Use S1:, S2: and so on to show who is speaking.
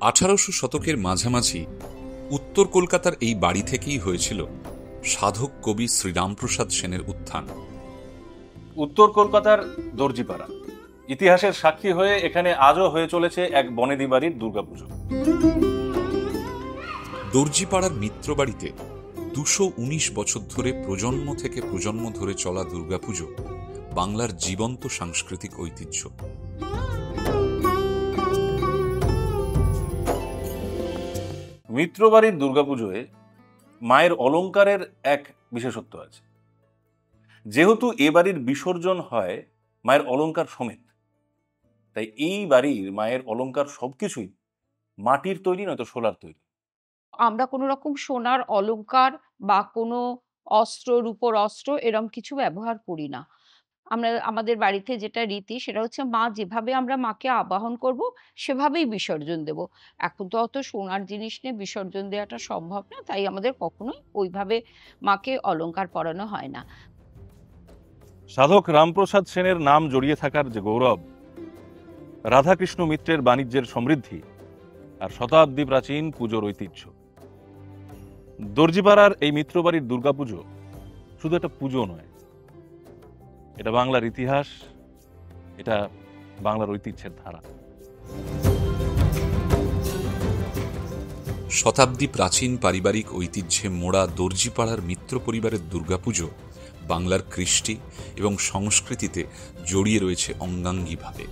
S1: 1800 শতকের মাঝামাঝি উত্তর কলকাতার এই বাড়ি থেকেই হয়েছিল সাধক কবি শ্রীরামপ্রসাদ সেনের উত্থান।
S2: উত্তর কলকাতার দর্জিপাড়া ইতিহাসের সাক্ষী হয়ে এখানে আজও হয়ে চলেছে এক বনেদি বাড়ির দুর্গাপুজো।
S1: দর্জিপাড়ার মিত্রবাড়িতে 219 বছর ধরে প্রজন্ম থেকে প্রজন্ম ধরে চলা দুর্গাপুজো বাংলার জীবন্ত সাংস্কৃতিক ঐতিহ্য।
S2: মিত্রবাড়ির দুর্গাপুজোয় মায়ের অলংকারের এক বিশেষত্ব আছে। যেহেতু এ বাড়ির বিসর্জন হয় মায়ের অলংকার সমেত, তাই এই বাড়ির মায়ের অলংকার সবকিছুই মাটির তৈরি, নয়তো সোলার তৈরি।
S3: আমরা কোনো রকম সোনার অলংকার বা কোনো অস্ত্র, রূপোর অস্ত্র এরম কিছু ব্যবহার করি না। আমরা আমাদের বাড়িতে যেটা রীতি সেটা হচ্ছে মা যেভাবে আমরা মাকে আবাহন করব সেভাবেই বিসর্জন দেব। এখন তো অত সোনার জিনিস নিয়ে বিসর্জন দেওয়াটা সম্ভব না, তাই আমাদের কখনোই ওইভাবে মাকে অলংকার পরানো হয় না।
S2: সাধক রামপ্রসাদ সেনের নাম জড়িয়ে থাকার যে গৌরব, রাধাকৃষ্ণ মিত্রের বাণিজ্যের সমৃদ্ধি আর শতাব্দী প্রাচীন পুজোর ঐতিহ্য। দর্জিপাড়ার এই মিত্রবাড়ির দুর্গাপুজো শুধু একটা পুজো নয়, এটা বাংলার ইতিহাস, এটা বাংলার ঐতিহ্যের ধারা।
S1: শতাব্দী প্রাচীন পারিবারিক ঐতিহ্যে মোড়া দর্জিপাড়ার মিত্র পরিবারের দুর্গাপুজো বাংলার কৃষ্টি এবং সংস্কৃতিতে জড়িয়ে রয়েছে অঙ্গাঙ্গিভাবে।